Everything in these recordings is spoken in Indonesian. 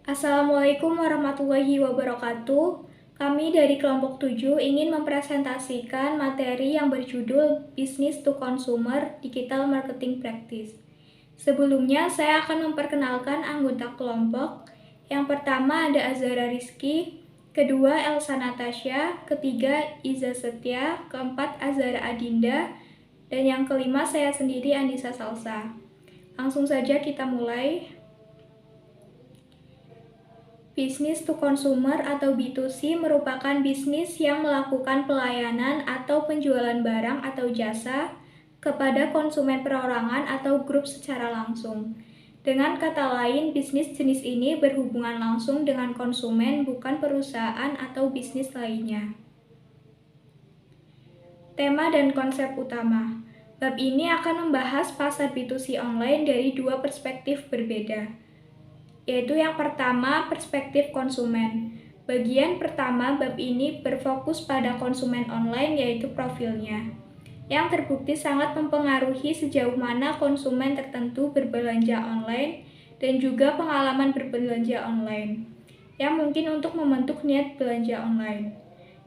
Assalamualaikum warahmatullahi wabarakatuh. Kami dari kelompok 7 ingin mempresentasikan materi yang berjudul Business to Consumer Digital Marketing Practice. Sebelumnya, saya akan memperkenalkan anggota kelompok. Yang pertama ada Azhara Rizky, kedua Elsa Natasha, ketiga Iza Setia, keempat Azhara Adinda, dan yang kelima saya sendiri Andisa Salsa. Langsung saja kita mulai. Business to consumer atau B2C merupakan bisnis yang melakukan pelayanan atau penjualan barang atau jasa kepada konsumen perorangan atau grup secara langsung. Dengan kata lain, bisnis jenis ini berhubungan langsung dengan konsumen, bukan perusahaan atau bisnis lainnya. Tema dan konsep utama. Bab ini akan membahas pasar B2C online dari dua perspektif berbeda, yaitu yang pertama, perspektif konsumen. Bagian pertama bab ini berfokus pada konsumen online, yaitu profilnya, yang terbukti sangat mempengaruhi sejauh mana konsumen tertentu berbelanja online dan juga pengalaman berbelanja online, yang mungkin untuk membentuk niat belanja online.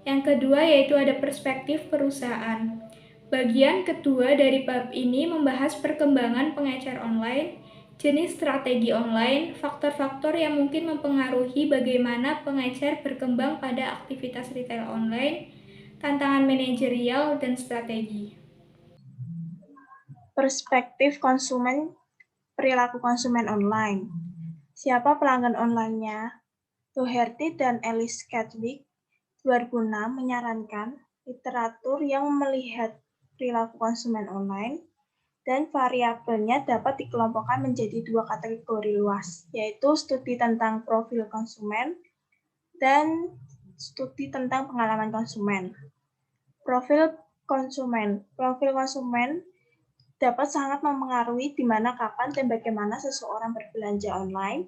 Yang kedua yaitu ada perspektif perusahaan. Bagian kedua dari bab ini membahas perkembangan pengecer online, jenis strategi online, faktor-faktor yang mungkin mempengaruhi bagaimana pengecer berkembang pada aktivitas retail online, tantangan manajerial, dan strategi. Perspektif konsumen, perilaku konsumen online. Siapa pelanggan online-nya? Doherty dan Alice Chadwick 2006 menyarankan literatur yang melihat perilaku konsumen online dan variabelnya dapat dikelompokkan menjadi dua kategori luas, yaitu studi tentang profil konsumen dan studi tentang pengalaman konsumen. Profil konsumen dapat sangat mempengaruhi di mana, kapan, dan bagaimana seseorang berbelanja online,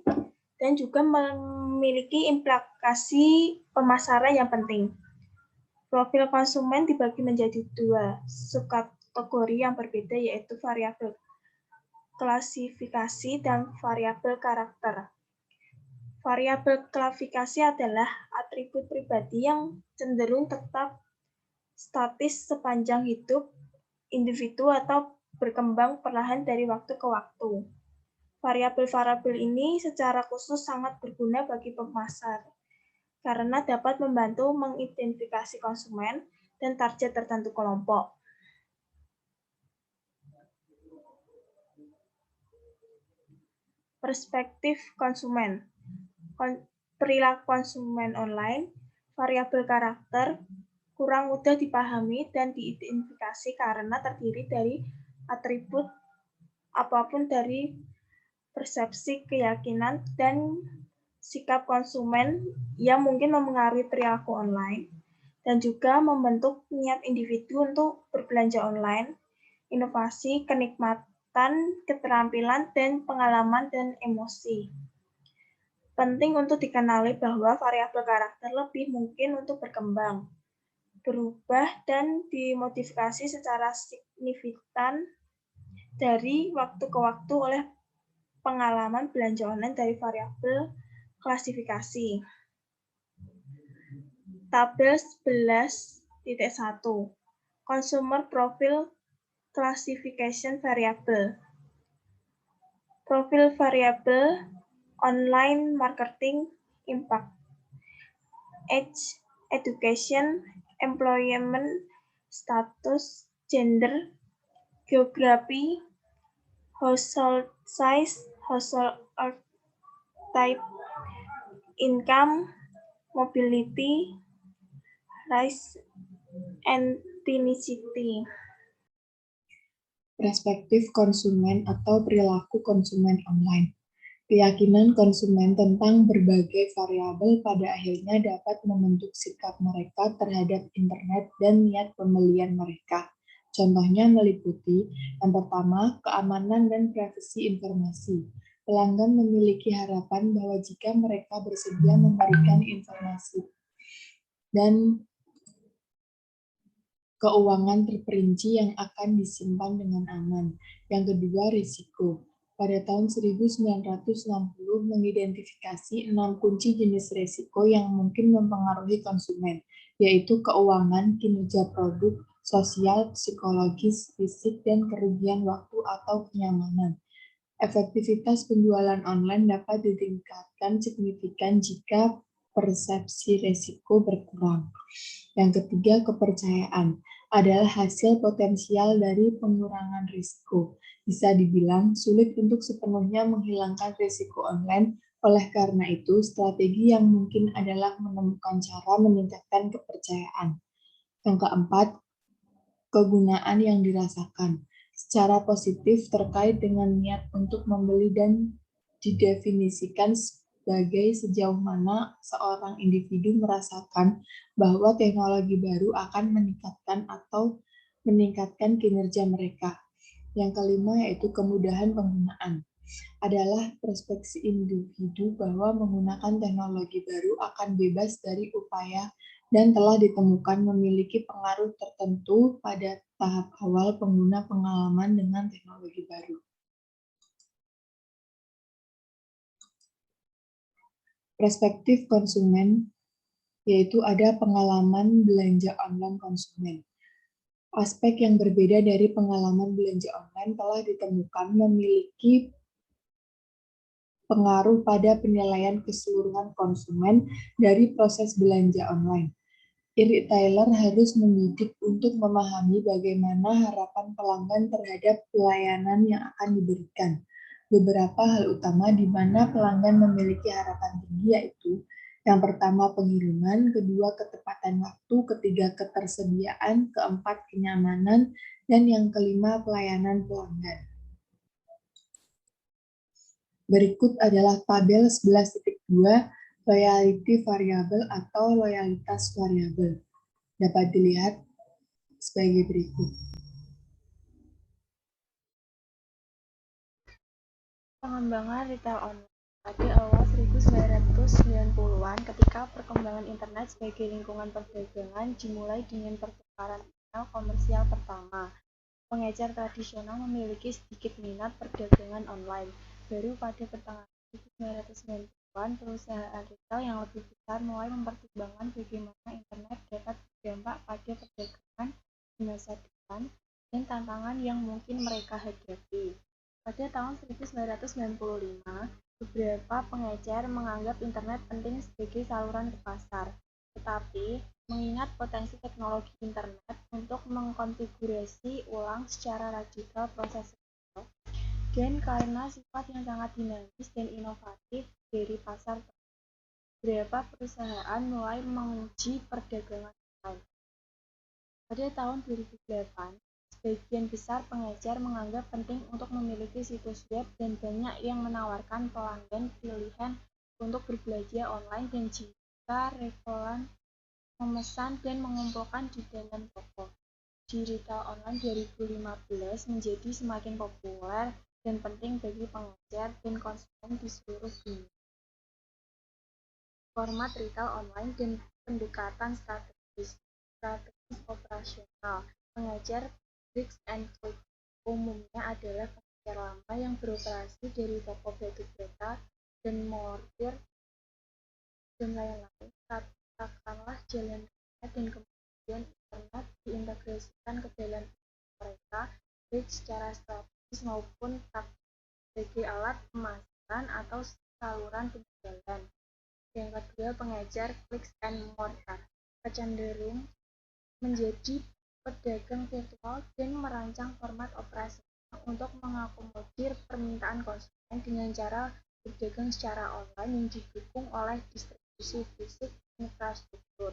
dan juga memiliki implikasi pemasaran yang penting. Profil konsumen dibagi menjadi dua subkategori yang berbeda, yaitu variabel klasifikasi dan variabel karakter. Variabel klasifikasi adalah atribut pribadi yang cenderung tetap statis sepanjang hidup individu atau berkembang perlahan dari waktu ke waktu. Variabel-variabel ini secara khusus sangat berguna bagi pemasar karena dapat membantu mengidentifikasi konsumen dan target tertentu kelompok. Perspektif konsumen. Perilaku konsumen online, variabel karakter kurang mudah dipahami dan diidentifikasi karena terdiri dari atribut apapun dari persepsi, keyakinan, dan sikap konsumen yang mungkin mempengaruhi perilaku online dan juga membentuk niat individu untuk berbelanja online, inovasi, kenikmatan, keterampilan, dan pengalaman dan emosi. Penting untuk dikenali bahwa variabel karakter lebih mungkin untuk berkembang, berubah, dan dimodifikasi secara signifikan dari waktu ke waktu oleh pengalaman belanja online dari variabel klasifikasi. Tabel 11.1 Consumer Profile Classification Variable. Profil variabel online marketing impact. Age, education, employment status, gender, geography, household size, household type, income, mobility, race, and ethnicity. Perspektif konsumen atau perilaku konsumen online. Keyakinan konsumen tentang berbagai variabel pada akhirnya dapat membentuk sikap mereka terhadap internet dan niat pembelian mereka. Contohnya meliputi yang pertama, keamanan dan privasi informasi. Pelanggan memiliki harapan bahwa jika mereka bersedia memberikan informasi dan keuangan terperinci yang akan disimpan dengan aman. Yang kedua, risiko. pada tahun 1960 mengidentifikasi 6 kunci jenis risiko yang mungkin mempengaruhi konsumen, yaitu keuangan, kinerja produk, sosial, psikologis, fisik, dan kerugian waktu atau kenyamanan. Efektivitas penjualan online dapat ditingkatkan signifikan jika persepsi risiko berkurang. Yang ketiga, kepercayaan adalah hasil potensial dari pengurangan risiko. Bisa dibilang sulit untuk sepenuhnya menghilangkan risiko online, oleh karena itu strategi yang mungkin adalah menemukan cara meningkatkan kepercayaan. Yang keempat, kegunaan yang dirasakan secara positif terkait dengan niat untuk membeli dan didefinisikan sebagai sejauh mana seorang individu merasakan bahwa teknologi baru akan meningkatkan kinerja mereka. Yang kelima yaitu kemudahan penggunaan adalah perspektif individu bahwa menggunakan teknologi baru akan bebas dari upaya dan telah ditemukan memiliki pengaruh tertentu pada tahap awal pengguna pengalaman dengan teknologi baru. Perspektif konsumen yaitu ada pengalaman belanja online konsumen. Aspek yang berbeda dari pengalaman belanja online telah ditemukan memiliki pengaruh pada penilaian keseluruhan konsumen dari proses belanja online. E-retailer harus mendidik untuk memahami bagaimana harapan pelanggan terhadap pelayanan yang akan diberikan. Beberapa hal utama di mana pelanggan memiliki harapan tinggi yaitu yang pertama pengiriman, kedua ketepatan waktu, ketiga ketersediaan, keempat kenyamanan, dan yang kelima pelayanan pelanggan. Berikut adalah tabel 11.2 loyalty variable atau loyalitas variabel. Dapat dilihat sebagai berikut. Pengembangan retail online pada awal 1990-an ketika perkembangan internet sebagai lingkungan perdagangan dimulai dengan pertukaran email komersial pertama. Pengecer tradisional memiliki sedikit minat perdagangan online. Baru pada pertengahan 1990-an, perusahaan retail yang lebih besar mulai mempertimbangkan bagaimana internet dapat berdampak pada perdagangan di masa depan dan tantangan yang mungkin mereka hadapi. Pada tahun 1995, beberapa pengecer menganggap internet penting sebagai saluran ke pasar. Tetapi, mengingat potensi teknologi internet untuk mengkonfigurasi ulang secara radikal proses retail, dan karena sifat yang sangat dinamis dan inovatif dari pasar, beberapa perusahaan mulai menguji perdagangan online. Pada tahun 2008, sebagian besar pengecer menganggap penting untuk memiliki situs web dan banyak yang menawarkan pelanggan pilihan untuk berbelanja online dan jika rekolan memesan dan mengumpulkan di dalam toko. Di retail online 2015 menjadi semakin populer dan penting bagi pengecer dan konsumen di seluruh dunia. Format retail online dan pendekatan strategis operasional. Pengecer bricks and click umumnya adalah pengecer lama yang beroperasi dari toko batu bata dan mortir dan lain-lain. Katakanlah jalan raya dan kemudian internet diintegrasikan ke dalam mereka, baik secara strategis maupun taktis sebagai alat pemasaran atau saluran penjualan. Yang kedua, pengecer clicks and mortar kecenderung menjadi pedagang virtual dan merancang format operasional untuk mengakomodir permintaan konsumen dengan cara berdagang secara online yang didukung oleh distribusi fisik infrastruktur.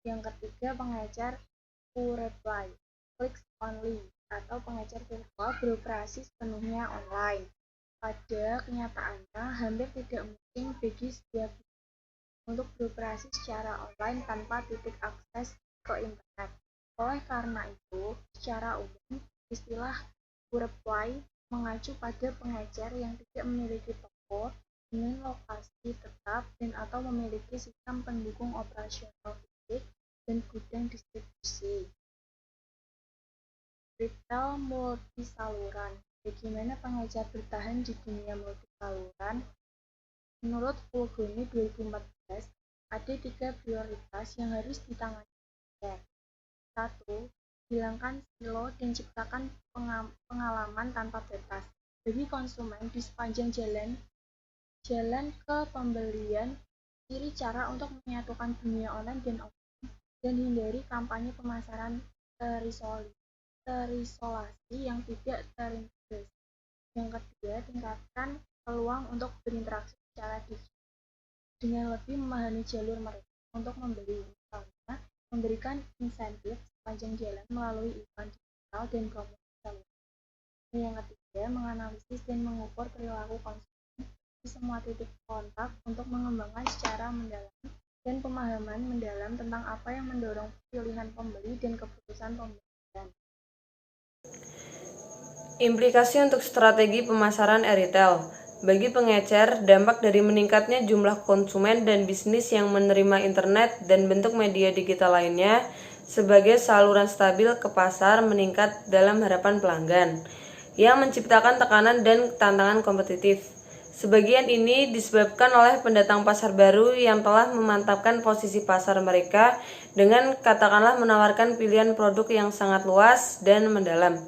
Yang ketiga, pengecer pure-play clicks only atau pengecer virtual beroperasi sepenuhnya online. Pada kenyataannya, hampir tidak mungkin bagi setiap untuk beroperasi secara online tanpa titik akses ke internet. Oleh karena itu, secara umum, istilah pure-play mengacu pada pengecer yang tidak memiliki toko dengan lokasi tetap dan atau memiliki sistem pendukung operasional fisik dan gudang distribusi. Retail multisaluran Bagaimana pengecer bertahan di dunia multisaluran? Menurut Fulgoni 2014, ada 3 prioritas yang harus ditangani. 1. Hilangkan silo dan ciptakan pengalaman tanpa batas bagi konsumen di sepanjang jalan ke pembelian. Ciri cara untuk menyatukan dunia online dan offline dan hindari kampanye pemasaran terisolasi yang tidak terintegrasi. Yang kedua, tingkatkan peluang untuk berinteraksi secara digital dengan lebih memahami jalur mereka untuk membeli. Misalnya, memberikan insentif sepanjang jalan melalui iklan digital dan promosi seluler. Dan yang ketiga, menganalisis dan mengukur perilaku konsumen di semua titik kontak untuk mengembangkan secara mendalam dan pemahaman mendalam tentang apa yang mendorong pilihan pembeli dan keputusan pembelian. Implikasi untuk strategi pemasaran e-retail. Bagi pengecer, dampak dari meningkatnya jumlah konsumen dan bisnis yang menerima internet dan bentuk media digital lainnya sebagai saluran stabil ke pasar meningkat dalam harapan pelanggan, yang menciptakan tekanan dan tantangan kompetitif. Sebagian ini disebabkan oleh pendatang pasar baru yang telah memantapkan posisi pasar mereka dengan katakanlah menawarkan pilihan produk yang sangat luas dan mendalam.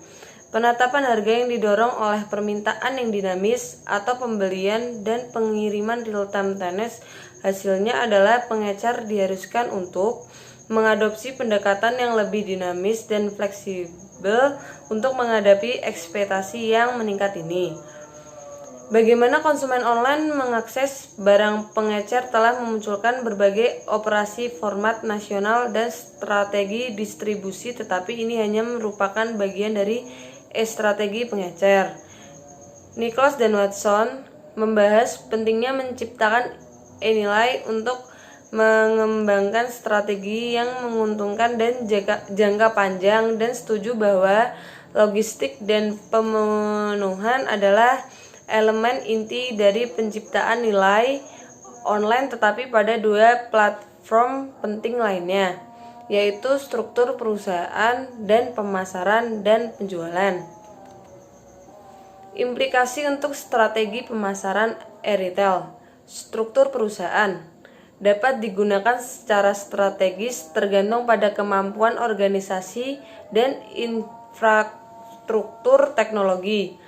Penetapan harga yang didorong oleh permintaan yang dinamis atau pembelian dan pengiriman real-time tenis, hasilnya adalah pengecer diharuskan untuk mengadopsi pendekatan yang lebih dinamis dan fleksibel untuk menghadapi ekspektasi yang meningkat ini. Bagaimana konsumen online mengakses barang? Pengecer telah memunculkan berbagai operasi format nasional dan strategi distribusi, tetapi ini hanya merupakan bagian dari strategi pengecer. Nicholas dan Watson membahas pentingnya menciptakan e-nilai untuk mengembangkan strategi yang menguntungkan dan jangka panjang, dan setuju bahwa logistik dan pemenuhan adalah elemen inti dari penciptaan nilai online, tetapi pada 2 platform penting lainnya, yaitu struktur perusahaan dan pemasaran dan penjualan. Implikasi untuk strategi pemasaran e-retail. Struktur perusahaan dapat digunakan secara strategis tergantung pada kemampuan organisasi dan infrastruktur teknologi.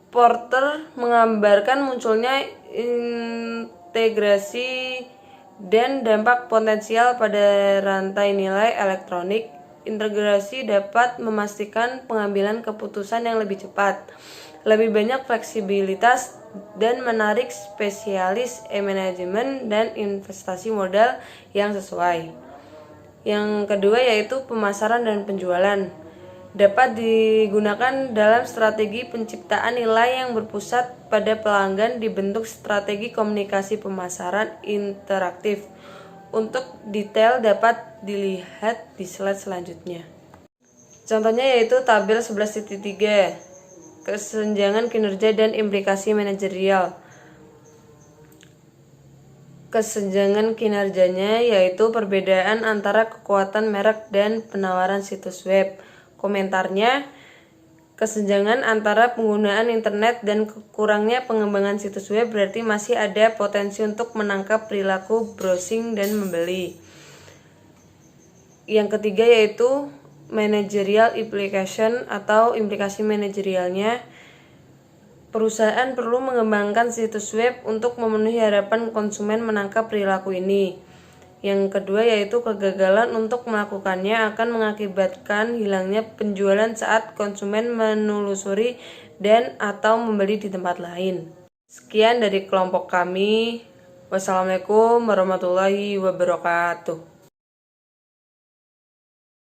Porter menggambarkan munculnya integrasi dan dampak potensial pada rantai nilai elektronik. Integrasi dapat memastikan pengambilan keputusan yang lebih cepat, lebih banyak fleksibilitas, dan menarik spesialis e-manajemen dan investasi modal yang sesuai. Yang kedua yaitu pemasaran dan penjualan. Dapat digunakan dalam strategi penciptaan nilai yang berpusat pada pelanggan dibentuk strategi komunikasi pemasaran interaktif. Untuk detail dapat dilihat di slide selanjutnya. Contohnya yaitu tabel 11.3, kesenjangan kinerja dan implikasi manajerial. Kesenjangan kinerjanya yaitu perbedaan antara kekuatan merek dan penawaran situs web. Komentarnya, kesenjangan antara penggunaan internet dan kurangnya pengembangan situs web berarti masih ada potensi untuk menangkap perilaku browsing dan membeli. Yang ketiga yaitu managerial implication atau implikasi manajerialnya. Perusahaan perlu mengembangkan situs web untuk memenuhi harapan konsumen menangkap perilaku ini. Yang kedua yaitu kegagalan untuk melakukannya akan mengakibatkan hilangnya penjualan saat konsumen menelusuri dan atau membeli di tempat lain. Sekian dari kelompok kami. Wassalamualaikum warahmatullahi wabarakatuh.